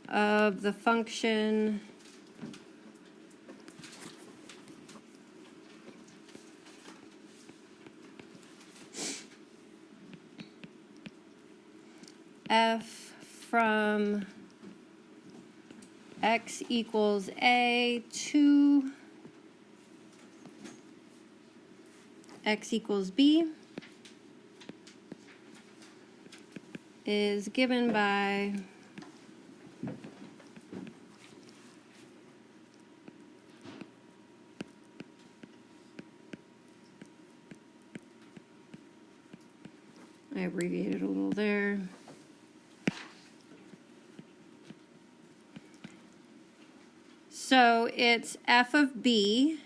of the function f from x equals a to x equals b is given by I abbreviated a little there. So it's f of b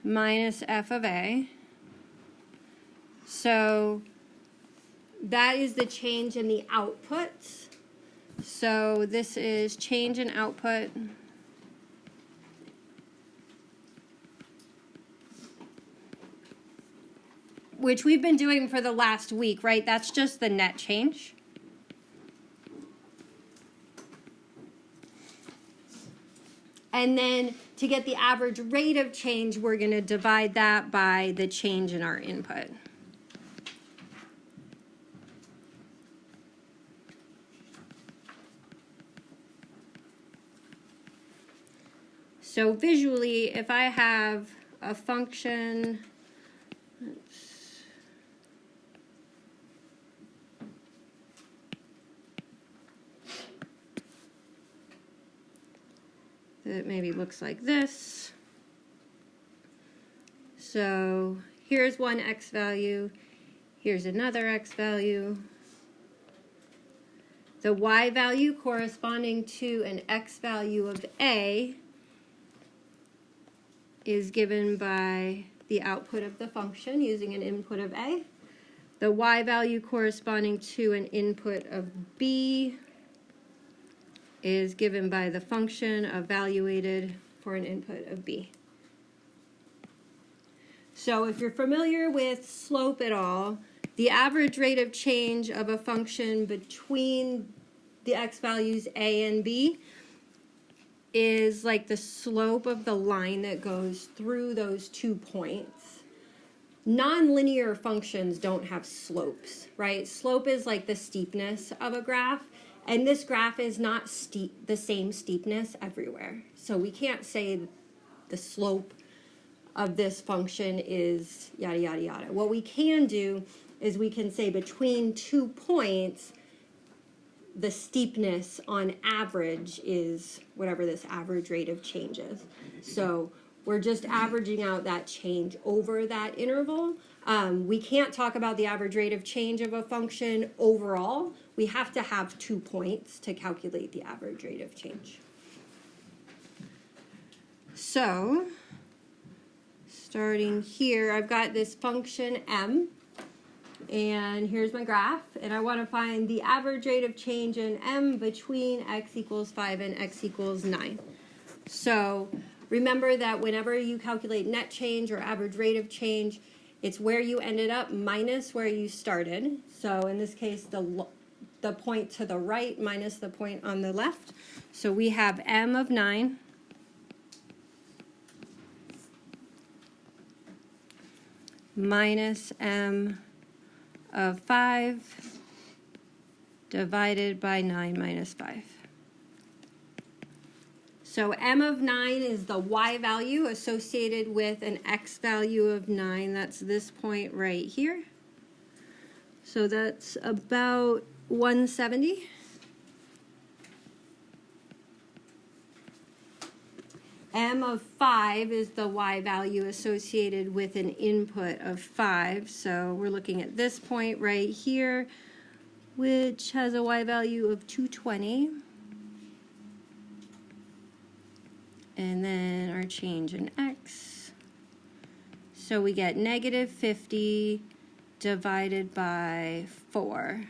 minus f of a. So that is the change in the outputs. So this is change in output which we've been doing for the last week, right? That's just the net change. And then to get the average rate of change, we're going to divide that by the change in our input. So visually, if I have a function, that maybe looks like this. So here's one x value, here's another x value. The y value corresponding to an x value of a is given by the output of the function using an input of a. The y value corresponding to an input of b is given by the function evaluated for an input of b. So if you're familiar with slope at all, the average rate of change of a function between the x values a and b is like the slope of the line that goes through those 2 points. Nonlinear functions don't have slopes, right? Slope is like the steepness of a graph, and this graph is not the same steepness everywhere. So we can't say the slope of this function is yada, yada, yada. What we can do is we can say between 2 points, the steepness on average is whatever this average rate of change is. So we're just averaging out that change over that interval. We can't talk about the average rate of change of a function overall. We have to have 2 points to calculate the average rate of change. So starting here, I've got this function m. And here's my graph, and I want to find the average rate of change in m between x equals 5 and x equals 9. So remember that whenever you calculate net change or average rate of change, it's where you ended up minus where you started. So in this case, the point to the right minus the point on the left. So we have m of 9 minus m of 5 divided by 9 minus 5. So m of 9 is the y value associated with an x value of 9. That's this point right here. So that's about 170. M of 5 is the y value associated with an input of 5. So we're looking at this point right here, which has a y value of 220. And then our change in x. So we get negative 50 divided by 4.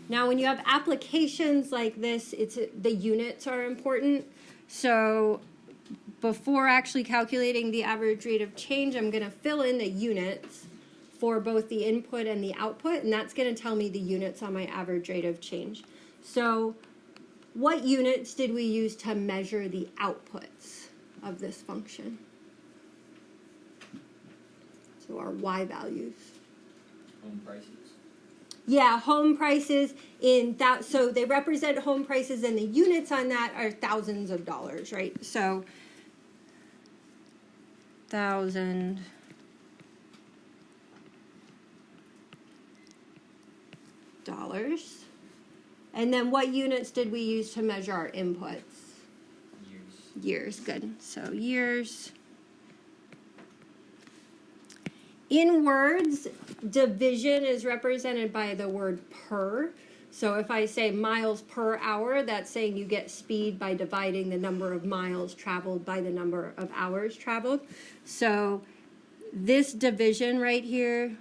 Now when you have applications like this, the units are important. So before actually calculating the average rate of change, I'm going to fill in the units for both the input and the output, and that's going to tell me the units on my average rate of change. So what units did we use to measure the outputs of this function? So our y values. Home prices. Yeah, home prices in that, so they represent home prices, and the units on that are thousands of dollars, right? So $1,000. And then what units did we use to measure our inputs? Years. Years, good. So years. In words, division is represented by the word per. So if I say miles per hour, that's saying you get speed by dividing the number of miles traveled by the number of hours traveled. So this division right here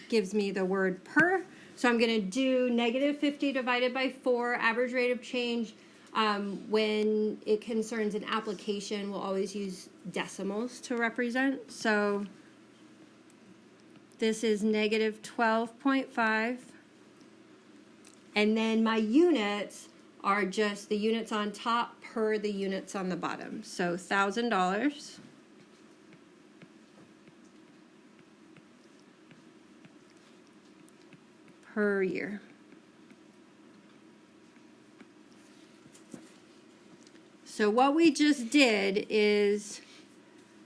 gives me the word per. So I'm going to do -50 divided by 4, average rate of change. When it concerns an application, we'll always use decimals to represent. So this is -12.5. And then my units are just the units on top per the units on the bottom. So $1,000 per year. So what we just did is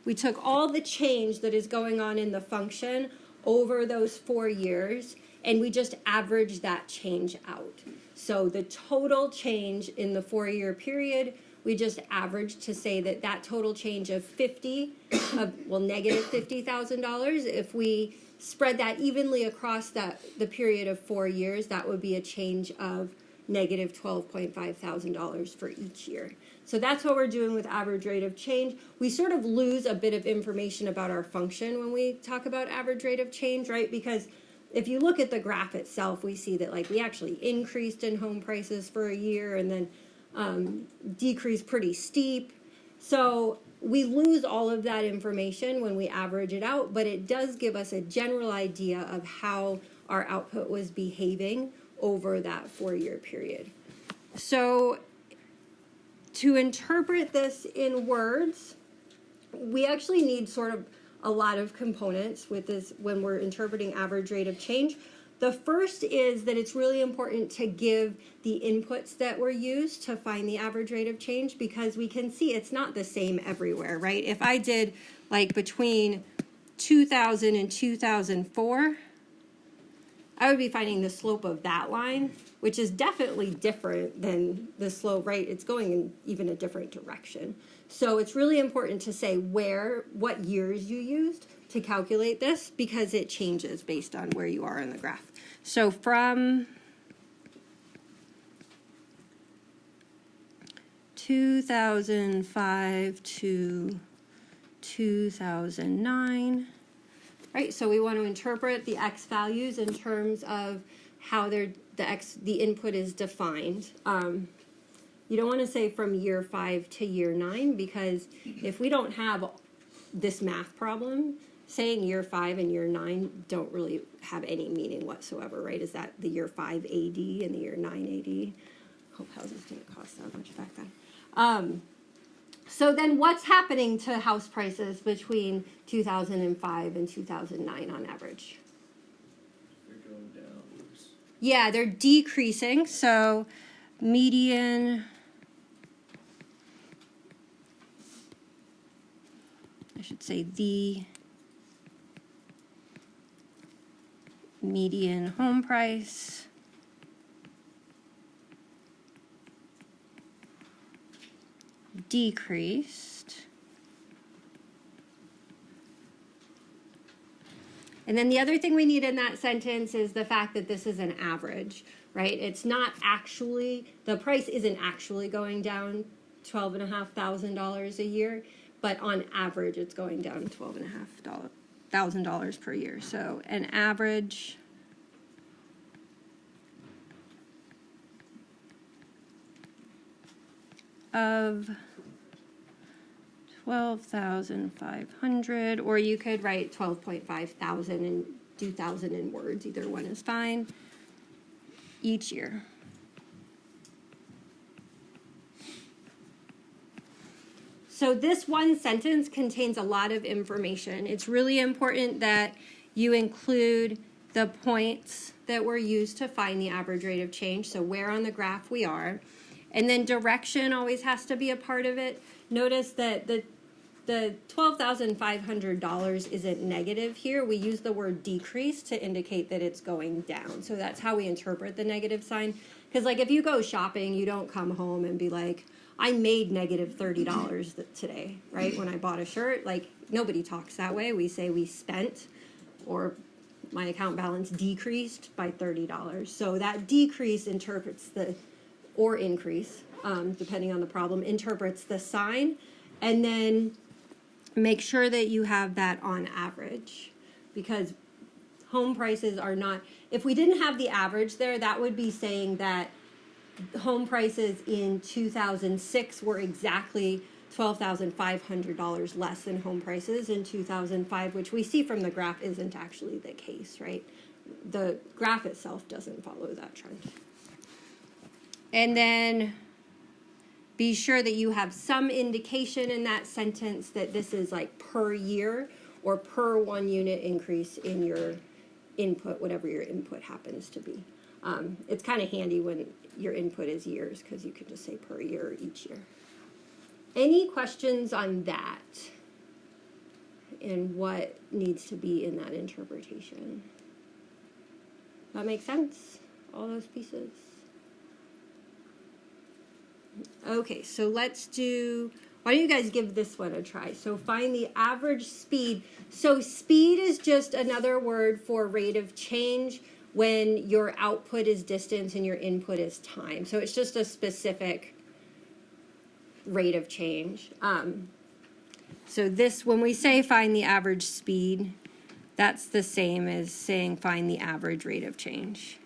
we took all the change that is going on in the function over those 4 years, and we just averaged that change out. So the total change in the 4-year period, we just averaged to say that that total change of -$50,000, if we spread that evenly across the period of 4 years, that would be a change of -$12.5 thousand for each year. So that's what we're doing with average rate of change. We sort of lose a bit of information about our function when we talk about average rate of change, right? Because if you look at the graph itself, we see that like we actually increased in home prices for a year and then decreased pretty steep. So we lose all of that information when we average it out, but it does give us a general idea of how our output was behaving over that 4-year period. So to interpret this in words, we actually need sort of a lot of components with this when we're interpreting average rate of change. The first is that it's really important to give the inputs that were used to find the average rate of change, because we can see it's not the same everywhere, right? If I did like between 2000 and 2004, I would be finding the slope of that line, which is definitely different than the slope, right? It's going in even a different direction. So it's really important to say what years you used to calculate this, because it changes based on where you are in the graph. So from 2005 to 2009, right? So we want to interpret the x values in terms of how the input is defined. You don't want to say from year 5 to year 9, because if we don't have this math problem, saying year 5 and year 9 don't really have any meaning whatsoever, right? Is that the year 5 AD and the year 9 AD? Hope houses didn't cost that much back then. So then what's happening to house prices between 2005 and 2009 on average? They're going down. Yeah, they're decreasing. So median, I should say the median home price decreased. And then the other thing we need in that sentence is the fact that this is an average, right? It's not actually, the price isn't actually going down $12,500 a year, but on average it's going down $12,500 per year. So an average of 12,500, or you could write 12.5 thousand and do 1,000 in words. Either one is fine. Each year. So this one sentence contains a lot of information. It's really important that you include the points that were used to find the average rate of change, so where on the graph we are. And then direction always has to be a part of it. Notice that the $12,500 isn't negative here. We use the word decrease to indicate that it's going down. So that's how we interpret the negative sign. Because like if you go shopping, you don't come home and be like, I made negative $30 today, right? When I bought a shirt, like nobody talks that way. We say we spent, or my account balance decreased by $30. So that decrease interprets or increase, depending on the problem, interprets the sign. And then make sure that you have that on average, because home prices are not, if we didn't have the average there, that would be saying that home prices in 2006 were exactly $12,500 less than home prices in 2005, which we see from the graph isn't actually the case, right? The graph itself doesn't follow that trend. And then be sure that you have some indication in that sentence that this is like per year or per 1 unit increase in your input, whatever your input happens to be. It's kind of handy when your input is years, because you can just say per year each year. Any questions on that and what needs to be in that interpretation? That makes sense? All those pieces? Okay, so let's do, why don't you guys give this one a try? So find the average speed. So speed is just another word for rate of change when your output is distance and your input is time. So it's just a specific rate of change. So this, when we say find the average speed, that's the same as saying find the average rate of change.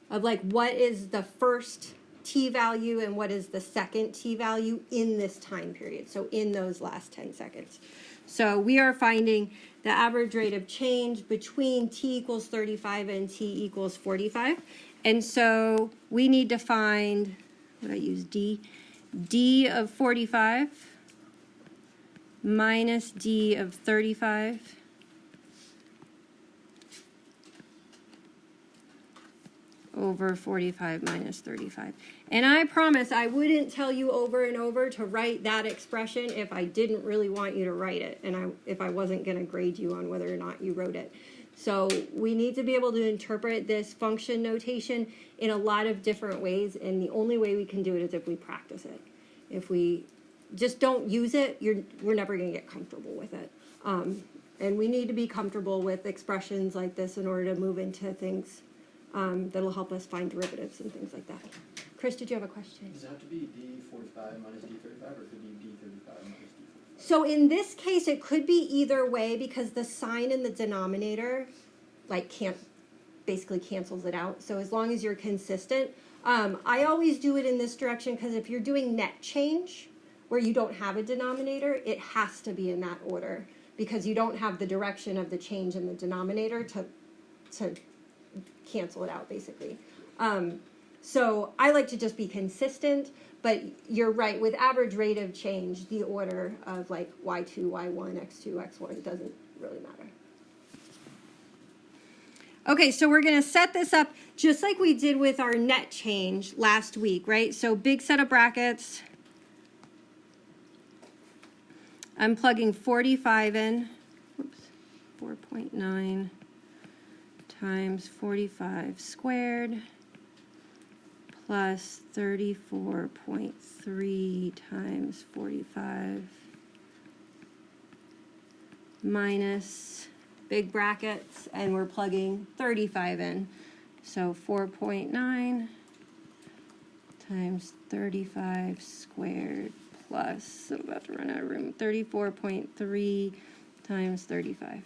Of like what is the first t-value and what is the second t-value in this time period, so in those last 10 seconds. So we are finding the average rate of change between t equals 35 and t equals 45. And so we need to find, what did I use, d of 45 minus d of 35 over 45 minus 35. And I promise I wouldn't tell you over and over to write that expression if I didn't really want you to write it, and if I wasn't going to grade you on whether or not you wrote it. So we need to be able to interpret this function notation in a lot of different ways, and the only way we can do it is if we practice it. If we just don't use it, we're never going to get comfortable with it. And we need to be comfortable with expressions like this in order to move into things that'll help us find derivatives and things like that. Chris, did you have a question? Does it have to be d45 minus d35, or could it be d35 minus d45? So in this case, it could be either way, because the sign in the denominator basically cancels it out. So as long as you're consistent, I always do it in this direction, because if you're doing net change where you don't have a denominator, it has to be in that order, because you don't have the direction of the change in the denominator to cancel it out, basically. So I like to just be consistent, but you're right, with average rate of change, the order of like y2, y1, x2, x1 doesn't really matter. Okay, so we're going to set this up just like we did with our net change last week, right? So big set of brackets. I'm plugging 45 in. Whoops, 4.9 times 45 squared plus 34.3 times 45 minus big brackets, and we're plugging 35 in. So 4.9 times 35 squared plus, I'm about to run out of room, 34.3 times 35.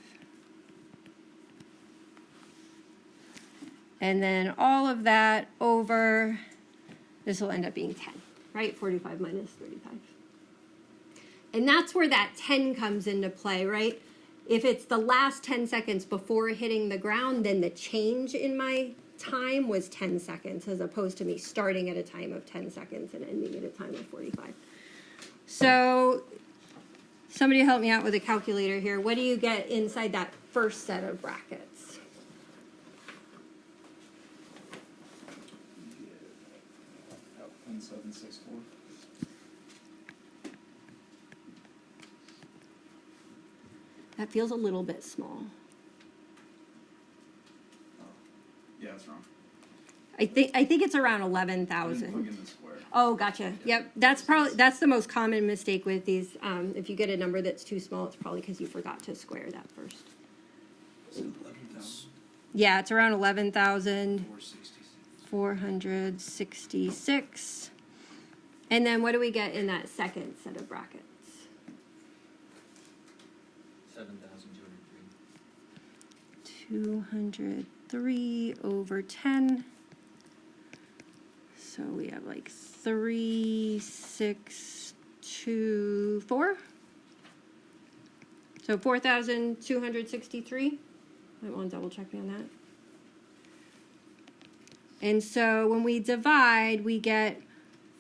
And then all of that over, this will end up being 10, right? 45 minus 35. And that's where that 10 comes into play, right? If it's the last 10 seconds before hitting the ground, then the change in my time was 10 seconds as opposed to me starting at a time of 10 seconds and ending at a time of 45. So somebody help me out with a calculator here. What do you get inside that first set of brackets? About 1764. That feels a little bit small. Oh, yeah, that's wrong. I think it's around I didn't plug 11,000. in the square. Oh, gotcha. Yep, that's the most common mistake with these. If you get a number that's too small, it's probably because you forgot to square that first. Is it 11,000? Yeah, it's around 11,000. 466. 466. And then what do we get in that second set of brackets? 7,203. 203 over 10. So we have like 3624. So 4,263. Might want to double check me on that. And so when we divide, we get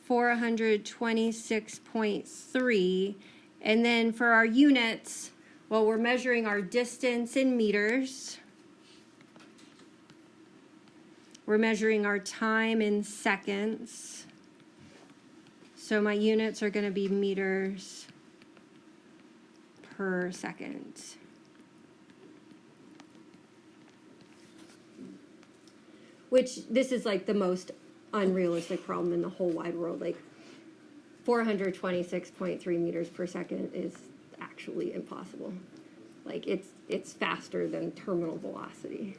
426.3. And then for our units, well, we're measuring our distance in meters. We're measuring our time in seconds. So my units are going to be meters per second. Which, this is like the most unrealistic problem in the whole wide world. Like 426.3 meters per second is actually impossible. Like it's faster than terminal velocity.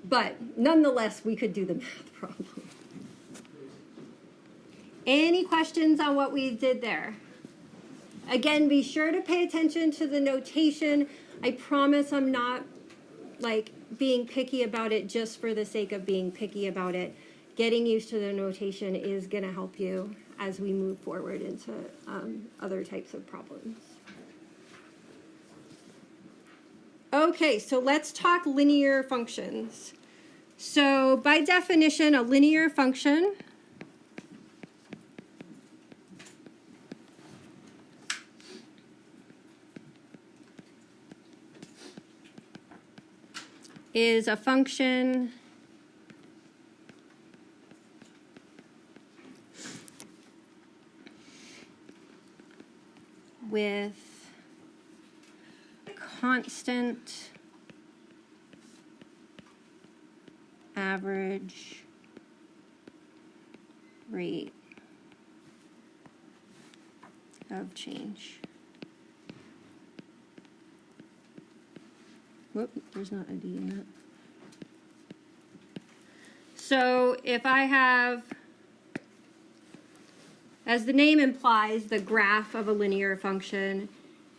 But nonetheless, we could do the math problem. Any questions on what we did there? Again, be sure to pay attention to the notation. I promise I'm not like being picky about it just for the sake of being picky about it. Getting used to the notation is going to help you as we move forward into other types of problems. Okay, so let's talk linear functions. So by definition, a linear function is a function with constant average rate of change. Whoop, there's not a D in that. So if I have, as the name implies, the graph of a linear function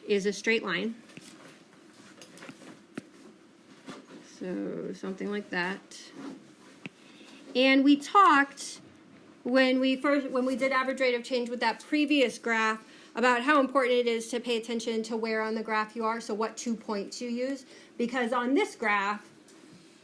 is a straight line. So something like that. And we talked when we did average rate of change with that previous graph about how important it is to pay attention to where on the graph you are, so what 2 points you use. Because on this graph,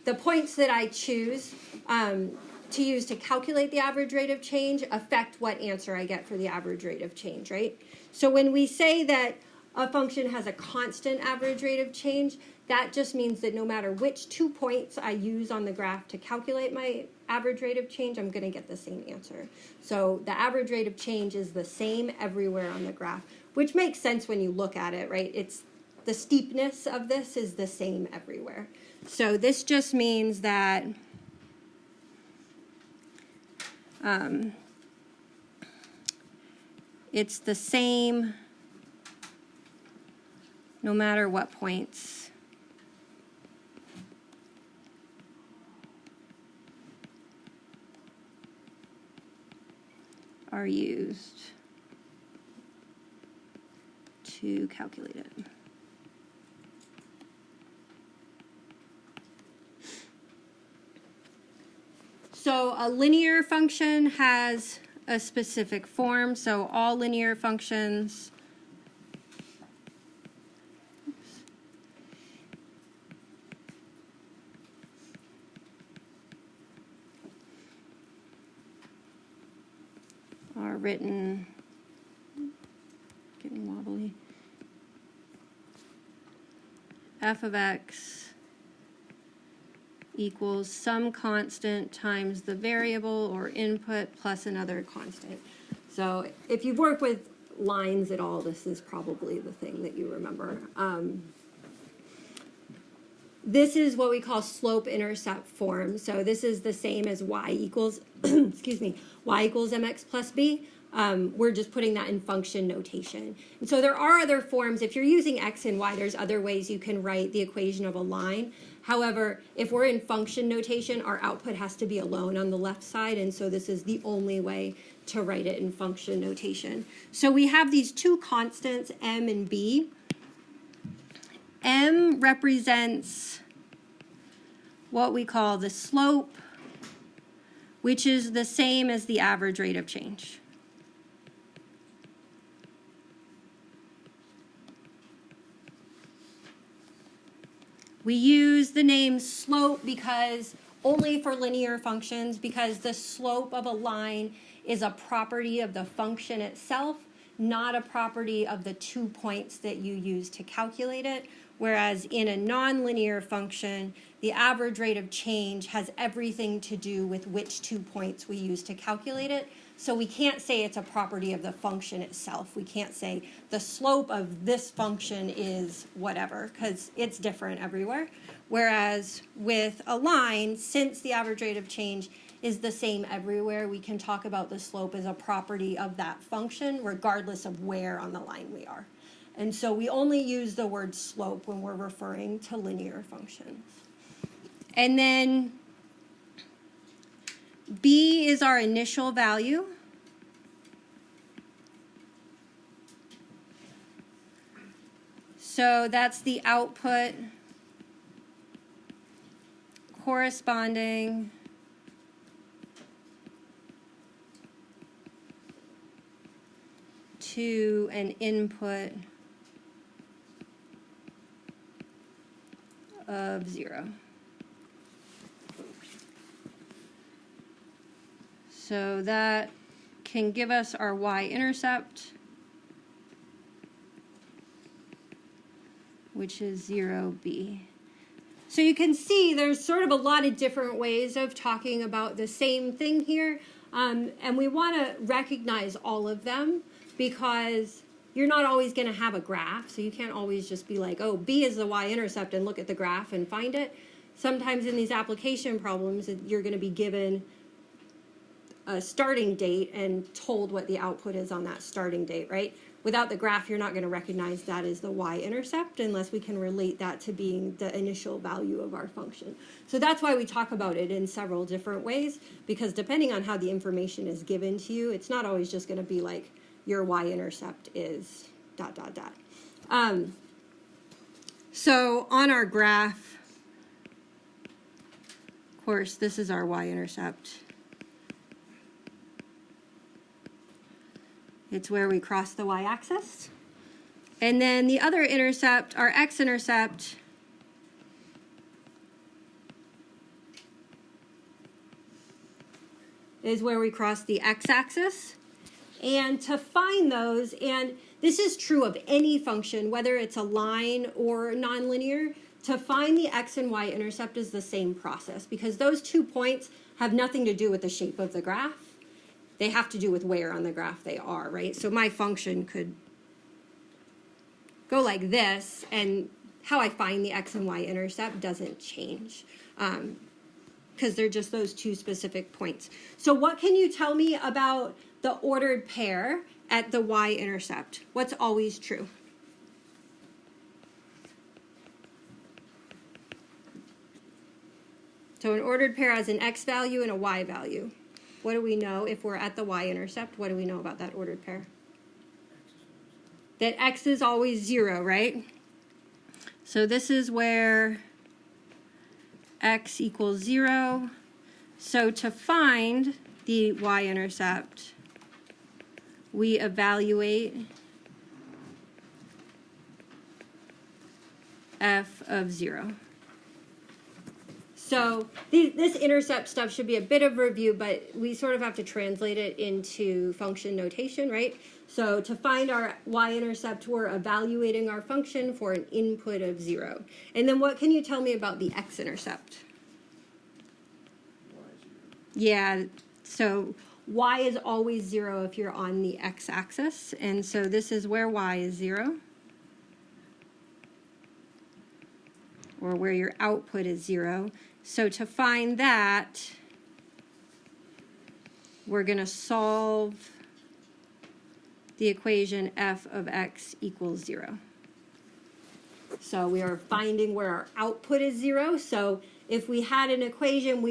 the points that I choose to use to calculate the average rate of change affect what answer I get for the average rate of change, right? So when we say that a function has a constant average rate of change, that just means that no matter which 2 points I use on the graph to calculate my average rate of change, I'm going to get the same answer. So the average rate of change is the same everywhere on the graph, which makes sense when you look at it, right? It's the steepness of this is the same everywhere. So this just means that it's the same no matter what points are used to calculate it. So a linear function has a specific form. So all linear functions, oops, written, getting wobbly, f of x equals some constant times the variable or input plus another constant. So if you've worked with lines at all, this is probably the thing that you remember. This is what we call slope-intercept form. So this is the same as y equals, excuse me, y equals mx plus b. We're just putting that in function notation. And so there are other forms. If you're using x and y, there's other ways you can write the equation of a line. However, if we're in function notation, our output has to be alone on the left side, and so this is the only way to write it in function notation. So we have these two constants, m and b. M represents what we call the slope, which is the same as the average rate of change. We use the name slope because only for linear functions, because the slope of a line is a property of the function itself, not a property of the 2 points that you use to calculate it. Whereas in a nonlinear function, the average rate of change has everything to do with which 2 points we use to calculate it. So we can't say it's a property of the function itself. We can't say the slope of this function is whatever, because it's different everywhere. Whereas with a line, since the average rate of change is the same everywhere, we can talk about the slope as a property of that function, regardless of where on the line we are. And so we only use the word slope when we're referring to linear functions. And then b is our initial value. So that's the output corresponding to an input of 0. So that can give us our y-intercept, which is 0b. So you can see there's sort of a lot of different ways of talking about the same thing here. And we want to recognize all of them because you're not always going to have a graph. So you can't always just be like, oh, b is the y-intercept and look at the graph and find it. Sometimes in these application problems, you're going to be given a starting date and told what the output is on that starting date, right? Without the graph, you're not going to recognize that as the y-intercept unless we can relate that to being the initial value of our function. So that's why we talk about it in several different ways, because depending on how the information is given to you, it's not always just going to be like your y-intercept is ... So on our graph, of course, this is our y-intercept. It's where we cross the y-axis. And then the other intercept, our x-intercept, is where we cross the x-axis. And to find those, and this is true of any function, whether it's a line or nonlinear, to find the x and y intercept is the same process because those 2 points have nothing to do with the shape of the graph. They have to do with where on the graph they are, right? So my function could go like this, and how I find the x and y intercept doesn't change because they're just those 2 specific points. So what can you tell me about the ordered pair at the y-intercept? What's always true? So an ordered pair has an x value and a y value. What do we know if we're at the y-intercept? What do we know about that ordered pair? That x is always 0, right? So this is where x equals 0. So to find the y-intercept, we evaluate f of 0. So this intercept stuff should be a bit of review, but we sort of have to translate it into function notation, right? So to find our y-intercept, we're evaluating our function for an input of 0. And then what can you tell me about the x-intercept? Yeah, so y is always 0 if you're on the x-axis. And so this is where y is 0. Or where your output is 0. So to find that, we're going to solve the equation f of x equals 0. So we are finding where our output is 0. So if we had an equation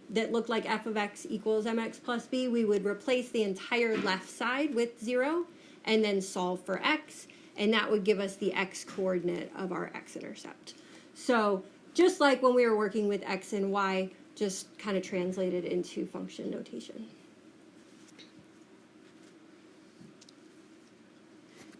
that looked like f of x equals mx plus b, we would replace the entire left side with 0 and then solve for x, and that would give us the x coordinate of our x-intercept. So just like when we were working with x and y, just kind of translated into function notation.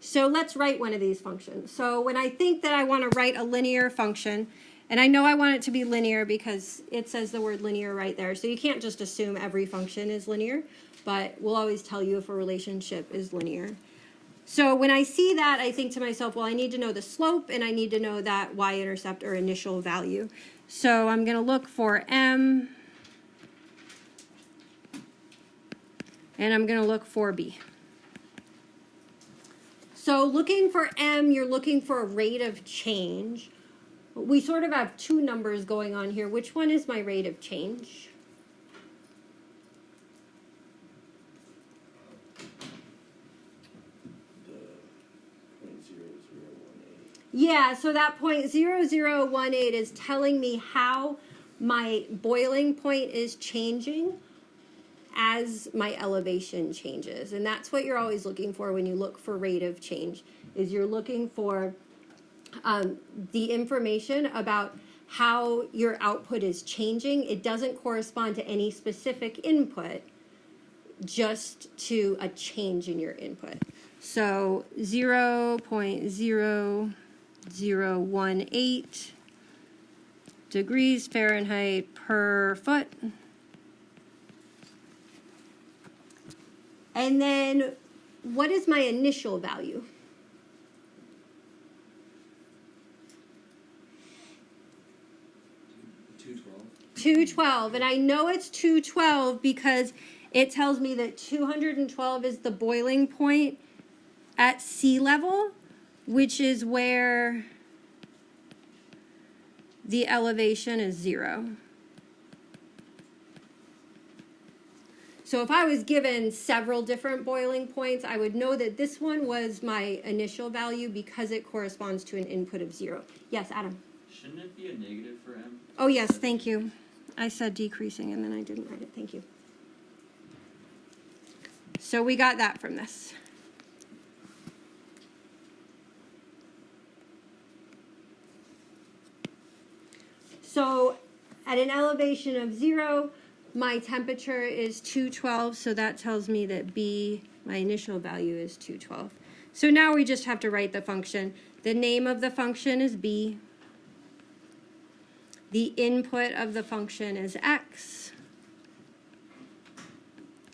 So let's write one of these functions. So when I think that I want to write a linear function, and I know I want it to be linear because it says the word linear right there, so you can't just assume every function is linear, but we'll always tell you if a relationship is linear. So when I see that, I think to myself, well, I need to know the slope, and I need to know that y-intercept or initial value. So I'm going to look for m, and I'm going to look for b. So looking for m, you're looking for a rate of change. We sort of have two numbers going on here. Which one is my rate of change? Yeah, so that 0.0018 is telling me how my boiling point is changing as my elevation changes. And that's what you're always looking for when you look for rate of change, is you're looking for the information about how your output is changing. It doesn't correspond to any specific input, just to a change in your input. So 0.0018 degrees Fahrenheit per foot. And then what is my initial value? $212. And I know it's 212 because it tells me that 212 is the boiling point at sea level, which is where the elevation is 0. So if I was given several different boiling points, I would know that this one was my initial value because it corresponds to an input of 0. Yes, Adam? Shouldn't it be a negative for m? Oh, yes, thank you. I said decreasing and then I didn't write it. Thank you. So we got that from this. So at an elevation of 0, my temperature is 212, so that tells me that B, my initial value, is 212. So now we just have to write the function. The name of the function is B. The input of the function is x.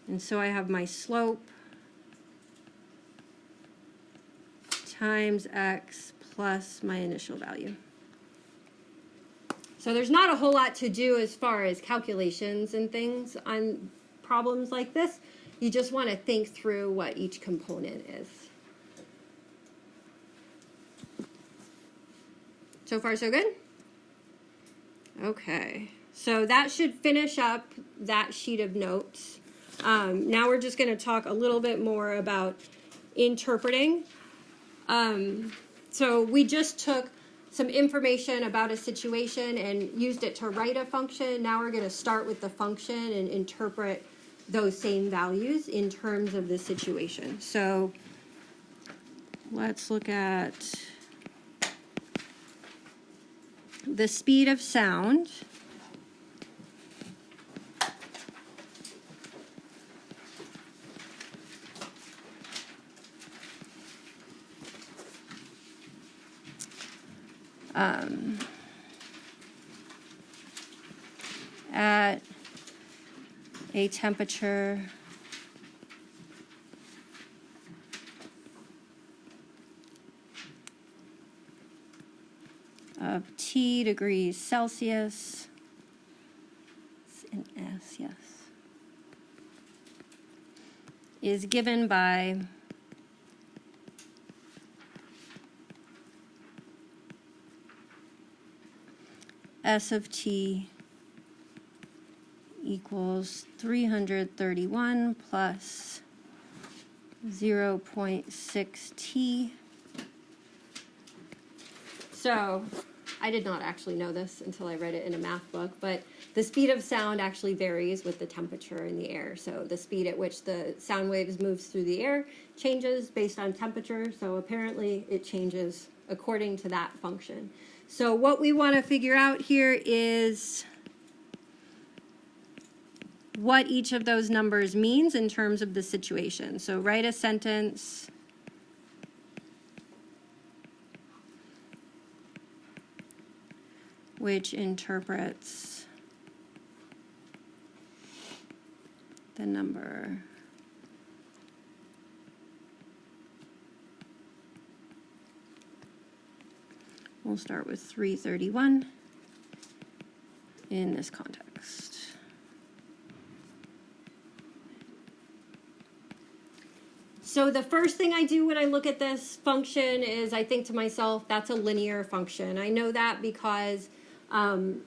And so I have my slope times x plus my initial value. So there's not a whole lot to do as far as calculations and things on problems like this. You just want to think through what each component is. So far, so good? Okay. So that should finish up that sheet of notes. Now we're just going to talk a little bit more about interpreting. So we just took some information about a situation and used it to write a function. Now we're going to start with the function and interpret those same values in terms of the situation. So let's look at the speed of sound. at a temperature of T degrees Celsius, it's an S, yes, is given by S of T equals 331 plus 0.6 T. So I did not actually know this until I read it in a math book, but the speed of sound actually varies with the temperature in the air. So the speed at which the sound waves moves through the air changes based on temperature. So apparently it changes according to that function. So what we want to figure out here is what each of those numbers means in terms of the situation. So write a sentence which interprets the number we'll start with 331 in this context. So the first thing I do when I look at this function is I think to myself, that's a linear function. I know that because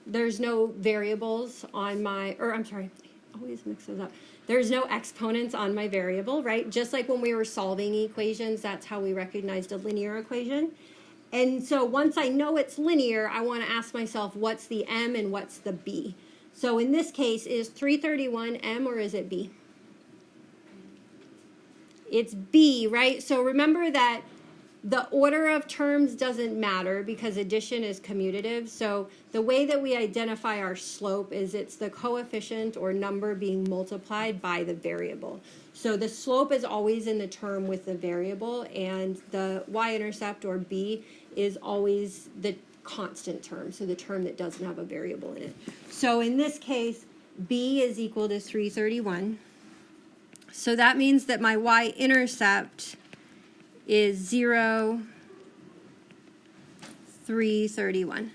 there's no variables on my, or I'm sorry, I always mix those up. There's no exponents on my variable, right? Just like when we were solving equations, that's how we recognized a linear equation. And so once I know it's linear, I want to ask myself, what's the m and what's the b? So in this case, is 331 m or is it b? It's b, right? So remember that the order of terms doesn't matter because addition is commutative. So the way that we identify our slope is it's the coefficient or number being multiplied by the variable. So the slope is always in the term with the variable, and the y-intercept or b is always the constant term, so the term that doesn't have a variable in it. So in this case, b is equal to 331. So that means that my y-intercept is 0, 331.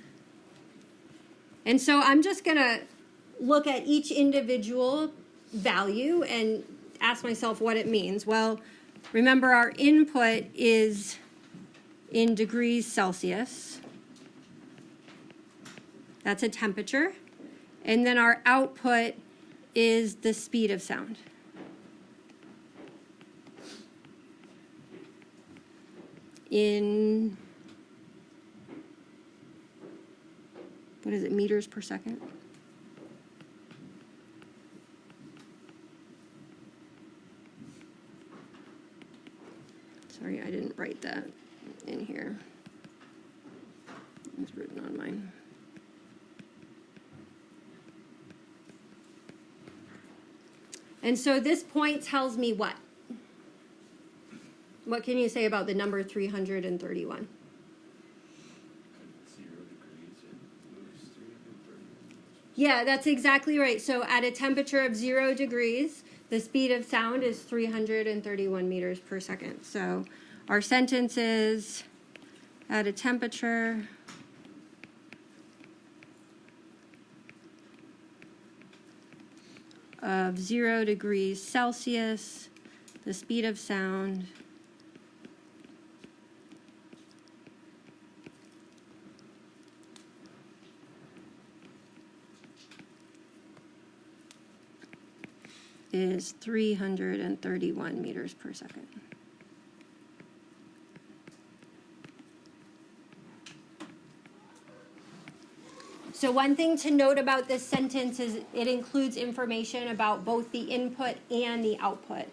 And so I'm just going to look at each individual value and ask myself what it means. Well, remember our input is in degrees Celsius. That's a temperature. And then our output is the speed of sound. In, what is it, meters per second? Sorry, I didn't write that in here. It's written on mine. And so this point tells me what? What can you say about the number 331? 0 degrees, it moves 331. Yeah, that's exactly right. So at a temperature of 0 degrees, the speed of sound is 331 meters per second. So our sentence is at a temperature of 0 degrees Celsius, the speed of sound is 331 meters per second. So one thing to note about this sentence is it includes information about both the input and the output,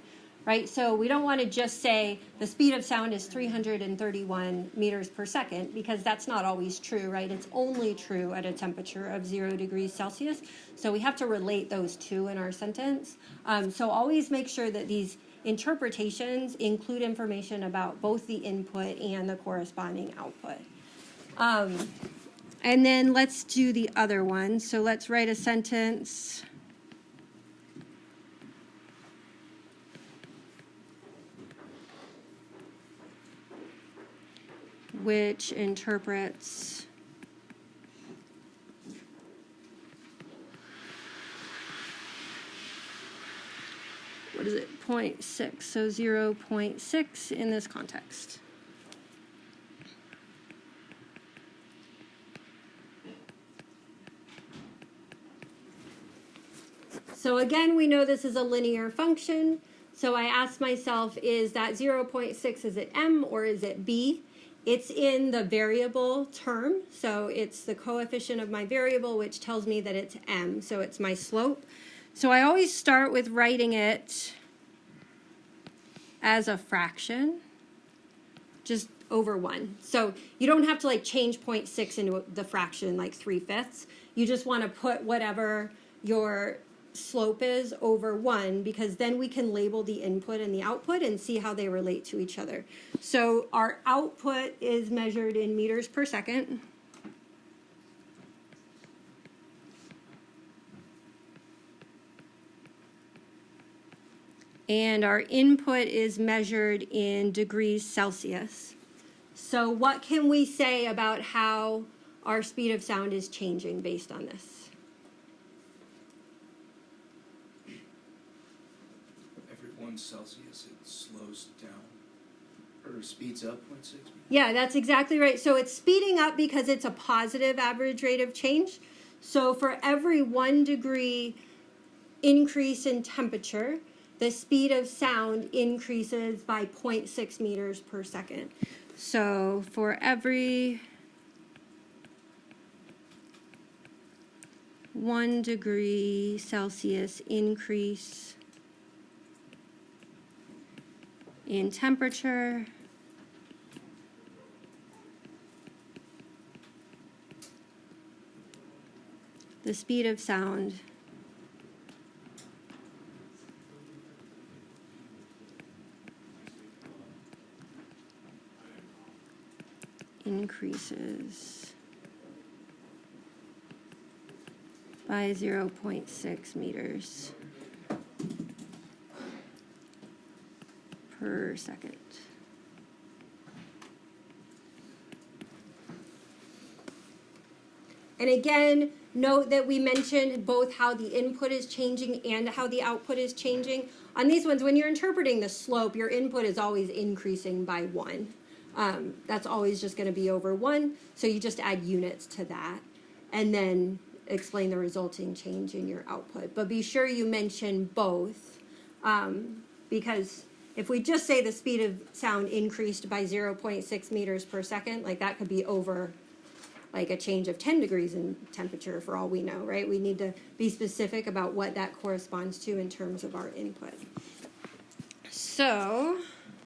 right? So we don't want to just say the speed of sound is 331 meters per second because that's not always true, right? It's only true at a temperature of 0 degrees Celsius. So we have to relate those two in our sentence. So always make sure that these interpretations include information about both the input and the corresponding output. And then let's do the other one. So let's write a sentence which interprets what is it, 0.6, so 0.6 in this context. So again, we know this is a linear function. So I asked myself, is that 0.6, is it m or is it b? It's in the variable term, so it's the coefficient of my variable, which tells me that it's m, so it's my slope. So I always start with writing it as a fraction, just over 1. So you don't have to like change 0.6 into the fraction like 3/5. You just want to put whatever your slope is over 1, because then we can label the input and the output and see how they relate to each other. So our output is measured in meters per second. And our input is measured in degrees Celsius. So what can we say about how our speed of sound is changing based on this? Every 1 Celsius, it slows down or speeds up 0.6 meters. Yeah, that's exactly right. So it's speeding up because it's a positive average rate of change. So for every 1 degree increase in temperature, the speed of sound increases by 0.6 meters per second. So for every 1 degree Celsius increase in temperature, the speed of sound increases by 0.6 meters per second. And again, note that we mentioned both how the input is changing and how the output is changing. On these ones, when you're interpreting the slope, your input is always increasing by 1. That's always just going to be over 1, so you just add units to that, and then explain the resulting change in your output. But be sure you mention both, because if we just say the speed of sound increased by 0.6 meters per second, like that could be over like a change of 10 degrees in temperature for all we know, right? We need to be specific about what that corresponds to in terms of our input. So